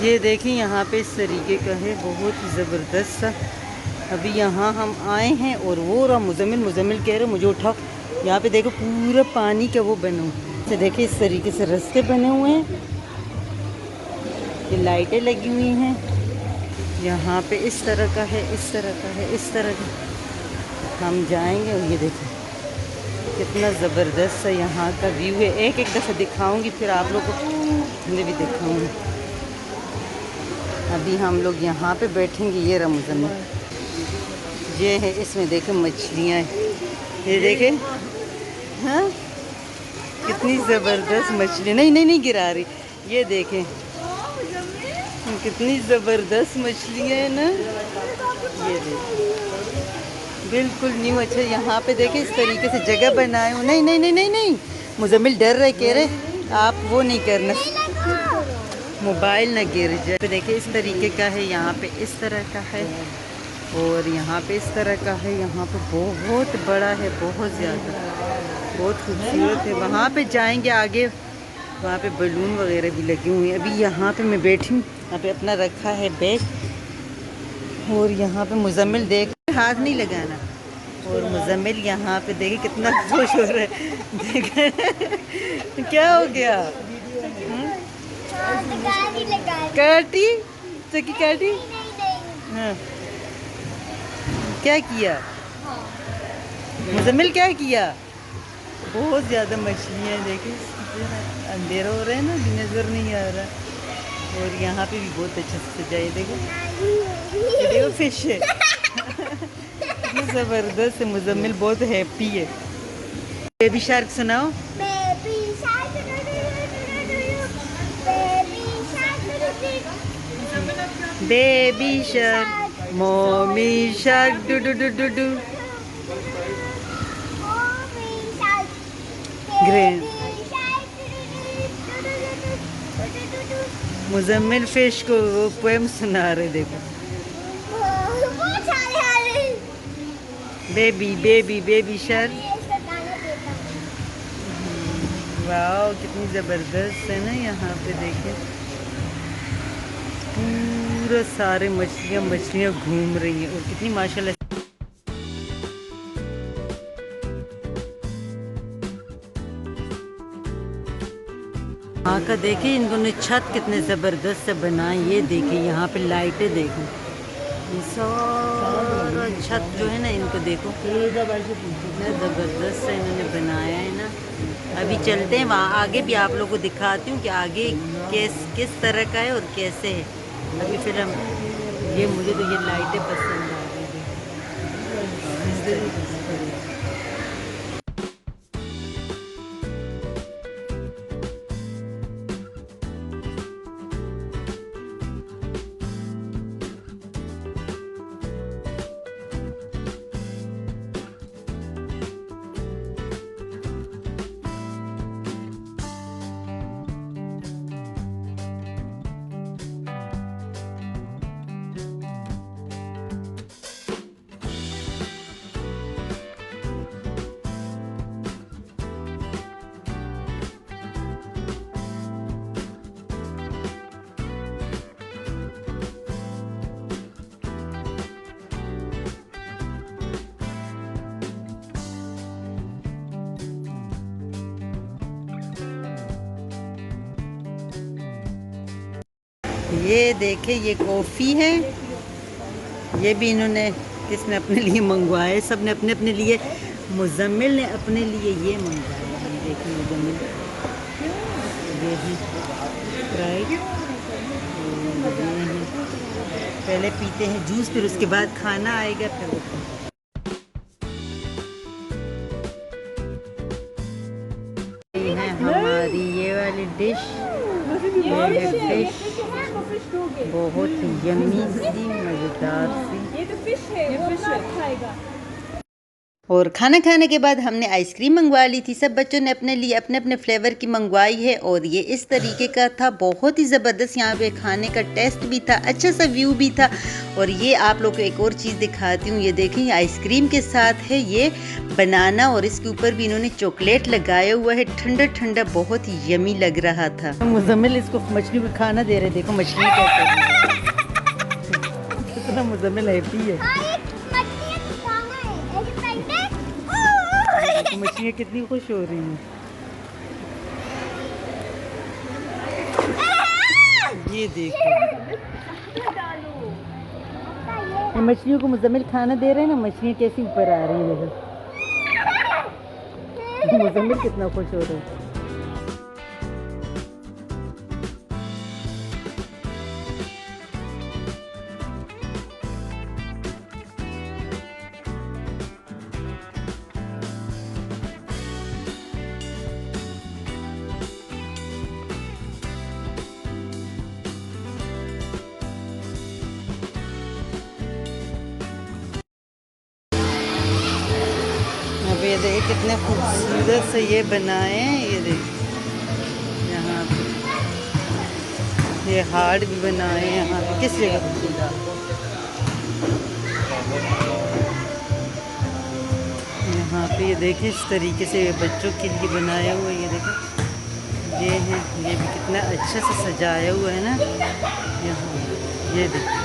ये देखिए यहाँ पे इस तरीके का है, बहुत ही ज़बरदस्त सा। अभी यहाँ हम आए हैं और वो रहा मुजम्मिल कह रहे मुझे उठाओ। यहाँ पे देखो पूरा पानी का वो बना हुआ है। देखिए इस तरीके से रास्ते बने हुए हैं, ये लाइटें लगी हुई हैं। यहाँ पे इस तरह का है, इस तरह का है, इस तरह का। हम जाएंगे और ये देखिए कितना ज़बरदस्त सा यहाँ का व्यू है। एक एक दफ़ा दिखाऊंगी, फिर आप लोगों को मैं भी दिखाऊंगी। अभी हम लोग यहाँ पे बैठेंगे। ये रहा मुजम्मिल, ये है, इसमें देखें मछलियाँ, ये देखें। हाँ कितनी ज़बरदस्त मछली, नहीं नहीं नहीं गिरा रही। ये देखें कितनी ज़बरदस्त मछलियाँ हैं ना। ये देखें बिल्कुल न्यू। अच्छा यहाँ पे देखें इस तरीके से जगह बनाए हूँ। नहीं नहीं नहीं नहीं नहीं, मुजम्मिल डर रहे, कह रहे आप वो नहीं करना, मोबाइल ना गिर जाए। तो देखिए इस तरीके का है, यहाँ पे इस तरह का है और यहाँ पे इस तरह का है। यहाँ पे बहुत बड़ा है, बहुत ज़्यादा, बहुत खूबसूरत है। वहाँ पे जाएंगे आगे, वहाँ पे बलून वगैरह भी लगे हुए हैं। अभी यहाँ पे मैं बैठी हूँ, यहाँ पे अपना रखा है बैग और यहाँ पे मुजम्मिल देख, हाथ नहीं लगाना। और मुजम्मिल यहाँ पे देखे कितना खुश हो रहा है। देख क्या हो गया, काटी चकी काटी। हाँ क्या किया मुजम्मिल, क्या किया? बहुत ज़्यादा मछलियाँ देखे, अंधेरा हो रहा है ना, नज़र नहीं आ रहा। और यहाँ पे भी बहुत अच्छे से सजाए, देखो फिश है। कितनी ज़बरदस्त है। मुजम्मिल बहुत हैप्पी है। बेबी शार्क सुनाओ। Baby shark, mummy shark, do do do do do. Grain Muzammil fish को वो पोएम सुना रहे, देखो। Baby baby baby shark. वाह कितनी ज़बरदस्त है ना। यहाँ पे देखें पूरा सारे मछलियाँ घूम रही हैं और कितनी माशाल्लाह। यहाँ का देखिए इन्होंने ने छत कितने ज़बरदस्त से बनाए। ये देखिए यहाँ पे लाइटें देखो, ये सारा छत जो है ना, इनको देखो कितना ज़बरदस्त से इन्होंने बनाया है ना। अभी चलते हैं वहाँ आगे भी, आप लोगों को दिखाती हूँ कि आगे किस तरह का है और कैसे है। अभी फिर हम ये, मुझे तो ये लाइटें पसंद आ रही है। ये देखे ये कॉफ़ी है, ये भी इन्होंने किसने अपने लिए मंगवाए, सब ने अपने अपने लिए। मुजम्मिल ने अपने लिए ये मंगवाया, ये देखिए मुजम्मिल, ये है स्प्राइट। पहले पीते हैं जूस, फिर उसके बाद खाना आएगा, फिर वो है हमारी ये वाली डिश। ये है फिश, बहुत यम्मी सी, मज़ेदार सी। ये तो फिश है, ये फिश है। खाएगा। और खाना खाने के बाद हमने आइसक्रीम मंगवा ली थी। सब बच्चों ने अपने लिए अपने अपने फ्लेवर की मंगवाई है और ये इस तरीके का था, बहुत ही ज़बरदस्त। यहाँ पे खाने का टेस्ट भी था, अच्छा सा व्यू भी था। और ये आप लोग को एक और चीज़ दिखाती हूँ, ये देखें आइसक्रीम के साथ है ये बनाना और इसके ऊपर भी इन्होंने चॉकलेट लगाया हुआ है, ठंडा ठंडा, बहुत ही यमी लग रहा था। मुजम्मिल इसको मछली को खाना दे रहे, देखो मछली कितना मुजम्मिल हैप्पी है। मछलियाँ कितनी खुश हो रही हैं। ये देखो मछलियों को मुजम्मिल खाना दे रहे हैं ना, मछलियाँ कैसी ऊपर आ रही है देखो। मुजम्मिल कितना खुश हो रहा है। अब ये देख कितने खूबसूरत से ये बनाए हैं, ये देख यहाँ पे ये हार्ट भी बनाए हैं। यहाँ पे किस जगह यहाँ पे ये देखें इस तरीके से ये बच्चों के लिए बनाया हुआ है। ये देखें ये है, ये भी कितना अच्छा से सजाया हुआ है ना यहाँ। ये देखें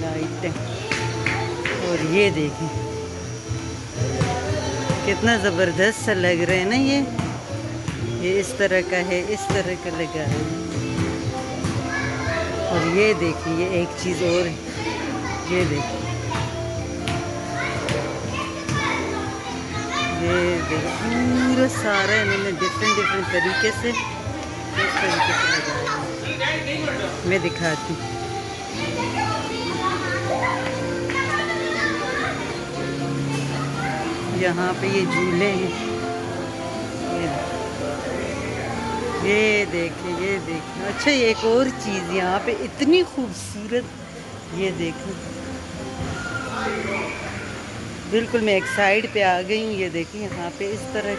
लाइटें, और ये देखें कितना ज़बरदस्त सा लग रहा है ना। ये इस तरह का है, इस तरह का लगा है। और ये देखिए ये एक चीज़ और है, ये देखिए पूरा सारा इन्होंने डिफरेंट तरीके से इस तरीके से लगाया है। मैं दिखाती हूँ। यहाँ पे ये झूले हैं, ये देखें, ये देखें। अच्छा ये एक और चीज़ यहाँ पे इतनी खूबसूरत, ये देखें बिल्कुल मैं एक साइड पे आ गई हूँ। ये देखिए यहाँ पे इस तरह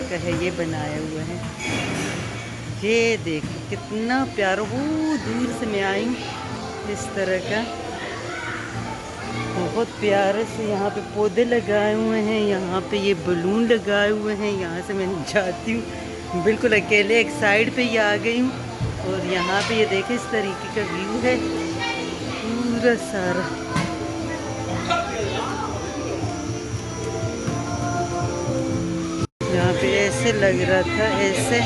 का है, ये बनाया हुआ है। ये देखिए कितना प्यारा, वो दूर से मैं आई हूँ। इस तरह का बहुत प्यारे से यहाँ पे पौधे लगाए हुए हैं, यहाँ पे ये बलून लगाए हुए हैं। यहाँ से मैं जाती हूँ बिल्कुल अकेले एक साइड पे ही आ गई हूँ। और यहाँ पे ये देखें इस तरीके का व्यू है पूरा सारा। यहाँ पे ऐसे लग रहा था, ऐसे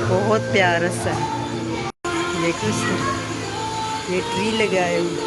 बहुत प्यारा सा देखो ये ट्री लगाए हुए।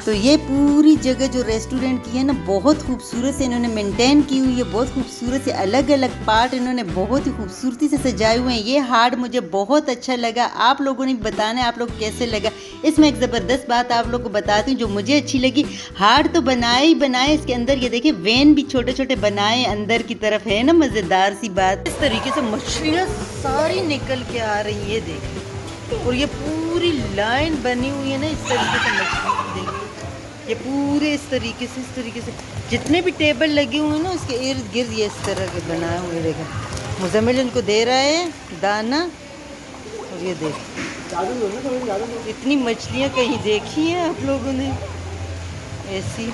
तो ये पूरी जगह जो रेस्टोरेंट की है ना, बहुत खूबसूरत से इन्होंने मेंटेन की हुई है। बहुत खूबसूरत से अलग अलग पार्ट इन्होंने बहुत ही खूबसूरती से सजाए हुए हैं। ये हार्ट मुझे बहुत अच्छा लगा। आप लोगों ने बताना है आप लोग कैसे लगा। इसमें एक ज़बरदस्त बात आप लोग को बताती हूँ जो मुझे अच्छी लगी। हार्ट तो बनाए ही बनाए, इसके अंदर ये देखिए वेन भी छोटे छोटे बनाए अंदर की तरफ, है ना मज़ेदार सी बात। इस तरीके से मछलियाँ सारी निकल के आ रही है, ये देखिए। और ये पूरी लाइन बनी हुई है ना इस तरीके से मछली, देखिए ये पूरे इस तरीके से जितने भी टेबल लगे हुए हैं ना उसके इर्द गिर्द ये इस तरह के बनाए हुए। देखा मुजम्मिल इनको दे रहा है दाना। और ये देख इतनी मछलियाँ कहीं देखी हैं आप लोगों ने ऐसी?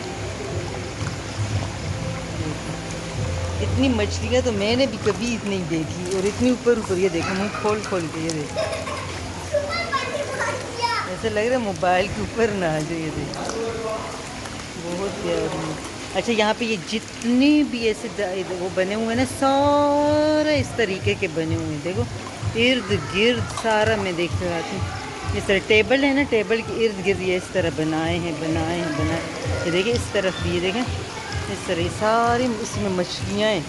इतनी मछलियाँ तो मैंने भी कभी नहीं देखी। और इतनी ऊपर ये देखो मुँह खोल के, ये देखो ऐसे लग रहा है मोबाइल के ऊपर ना आ जाए। ये देखो बहुत प्यारी। अच्छा यहाँ पे ये जितने भी ऐसे वो बने हुए हैं ना, सारा इस तरीके के बने हुए हैं। देखो इर्द गिर्द सारा मैं देख रहा थी। इस तरह टेबल है ना, टेबल के इर्द गिर्द ये इस तरह बनाए हैं। ये देखिए इस तरफ भी, ये देखें इस तरह सारी इसमें मछलियाँ हैं।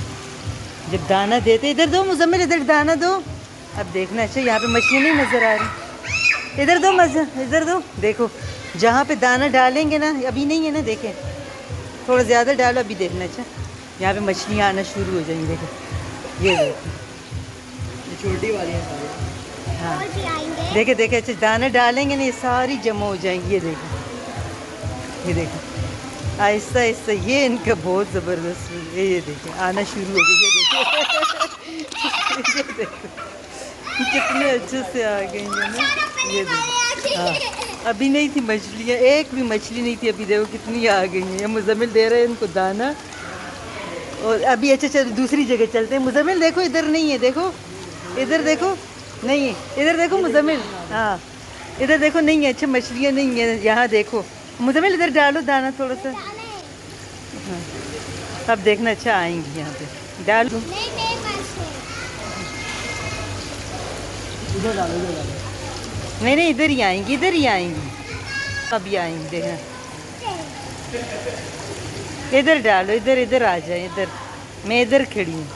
जब दाना देते, इधर दो मुजम्मिल, इधर दाना दो। अब देखना अच्छा, यहाँ पे मछली नहीं नज़र आ रही। इधर दो मज़ा, इधर दो। देखो जहाँ पे दाना डालेंगे ना, अभी नहीं है ना, देखें थोड़ा ज़्यादा डालो, अभी देखना अच्छा यहाँ पे मछलियाँ आना शुरू हो जाएंगी। देखो ये देखो, ये छोटी वाली है सारी। हाँ देखे देखे, अच्छा दाना डालेंगे ना ये सारी जमा हो जाएंगी। ये देखो आहिस्ता आहिस्ता, ये इनका बहुत ज़बरदस्त है। ये देखो आना शुरू हो गई। ये देखो कितने अच्छे से आ गई है ना। ये देखो हाँ, अभी नहीं थी मछलियाँ, एक भी मछली नहीं थी। अभी देखो कितनी आ गई हैं। मुज़म्मिल दे रहे हैं इनको दाना। और अभी अच्छा चलो दूसरी जगह चलते हैं। मुज़म्मिल देखो इधर नहीं है, देखो इधर देखो नहीं है, इधर देखो मुज़म्मिल, हाँ इधर देखो नहीं है। अच्छा मछलियाँ नहीं है यहाँ, देखो मुज़म्मिल इधर डालो दाना थोड़ा सा। हाँ अब देखना अच्छा आएंगी यहाँ पे, डालो। इधर डालो, इधर डालो। नहीं नहीं इधर ही आएंगी, इधर ही आएंगी, अभी आएंगी। देखना इधर डालो, इधर इधर आ जाए, इधर मैं इधर खड़ी हूँ।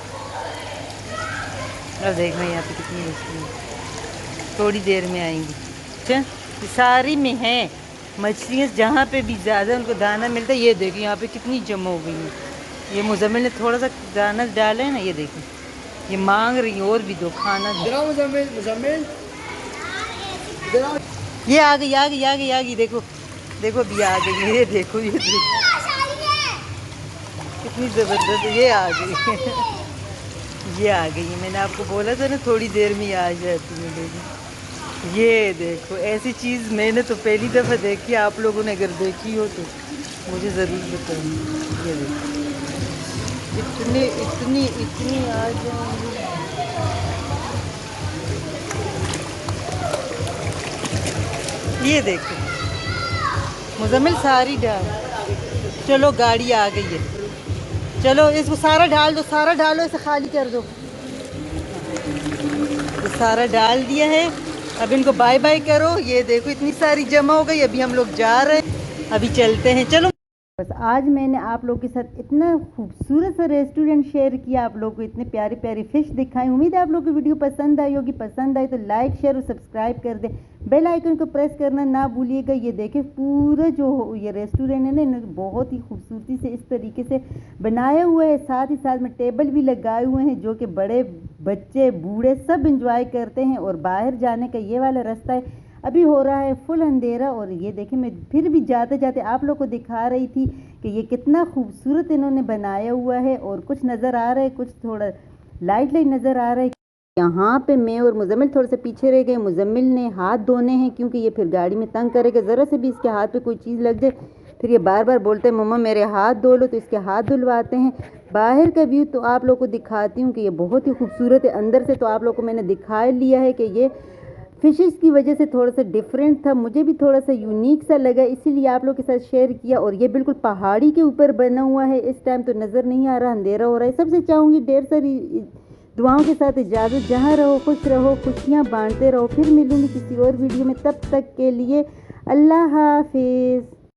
अब देखना यहाँ पे कितनी मछली है, थोड़ी देर में आएंगी। अच्छा सारी में है मछलियाँ, जहाँ पे भी ज़्यादा उनको दाना मिलता है। ये देखो यहाँ पे कितनी जमा हो गई है। ये मुज़म्मिल ने थोड़ा सा दाना डाला है ना, ये देखो ये मांग रही है और भी दो खाना। मुज़म्मिल, मुज़म्मिल इधर आओ। ये आ गई आ गई आ गई आ गई, देखो देखो अभी आ गई। ये देखो ये देखो कितनी ज़बरदस्त, ये आ गई ये आ गई है। मैंने आपको बोला था ना थोड़ी देर में आ जाती मिलेगी। ये देखो ऐसी चीज़ मैंने तो पहली दफ़ा देखी। आप लोगों ने अगर देखी हो तो मुझे ज़रूर बताएं। ये देखो इतनी इतनी इतनी आ जाएंगी। ये देखो मुज़म्मिल सारी डाल, चलो गाड़ी आ गई है, चलो इसको सारा डाल दो, सारा डालो, इसे खाली कर दो। तो सारा डाल दिया है, अब इनको बाय बाय करो। ये देखो इतनी सारी जमा हो गई। अभी हम लोग जा रहे हैं, अभी चलते हैं, चलो। बस आज मैंने आप लोगों के साथ इतना खूबसूरत सा रेस्टोरेंट शेयर किया, आप लोगों को इतने प्यारी प्यारी फ़िश दिखाई। उम्मीद है आप लोगों को वीडियो पसंद आई होगी। पसंद आई तो लाइक शेयर और सब्सक्राइब कर दें, बेल आइकन को प्रेस करना ना भूलिएगा। ये देखें पूरा जो ये रेस्टोरेंट है ना, इन्होंने बहुत ही खूबसूरती से इस तरीके से बनाया हुआ है। साथ ही साथ में टेबल भी लगाए हुए हैं जो कि बड़े बच्चे बूढ़े सब इंजॉय करते हैं। और बाहर जाने का ये वाला रास्ता है, अभी हो रहा है फुल अंधेरा। और ये देखें मैं फिर भी जाते जाते आप लोग को दिखा रही थी कि ये कितना खूबसूरत इन्होंने बनाया हुआ है। और कुछ नज़र आ रहा है, कुछ थोड़ा लाइट लाइट नज़र आ रहा है। यहाँ पे मैं और मुज़म्मिल थोड़े से पीछे रह गए। मुज़म्मिल ने हाथ धोने हैं क्योंकि ये फिर गाड़ी में तंग करेगा, ज़रा से भी इसके हाथ पे कोई चीज़ लग जाए फिर ये बार बार बोलते हैं मम्मा मेरे हाथ धो लो, तो इसके हाथ धुलवाते हैं। बाहर का व्यू तो आप लोग को दिखाती हूँ कि ये बहुत ही खूबसूरत है। अंदर से तो आप लोग को मैंने दिखा लिया है कि ये फ़िशेस की वजह से थोड़ा सा डिफरेंट था, मुझे भी थोड़ा सा यूनिक सा लगा, इसीलिए आप लोग के साथ शेयर किया। और ये बिल्कुल पहाड़ी के ऊपर बना हुआ है। इस टाइम तो नज़र नहीं आ रहा, अंधेरा हो रहा है। सबसे चाहूँगी ढेर सारी दुआओं के साथ इजाज़त। जहाँ रहो खुश रहो, खुशियाँ बांटते रहो। फिर मिलूँगी किसी और वीडियो में, तब तक के लिए अल्लाह हाफिज़।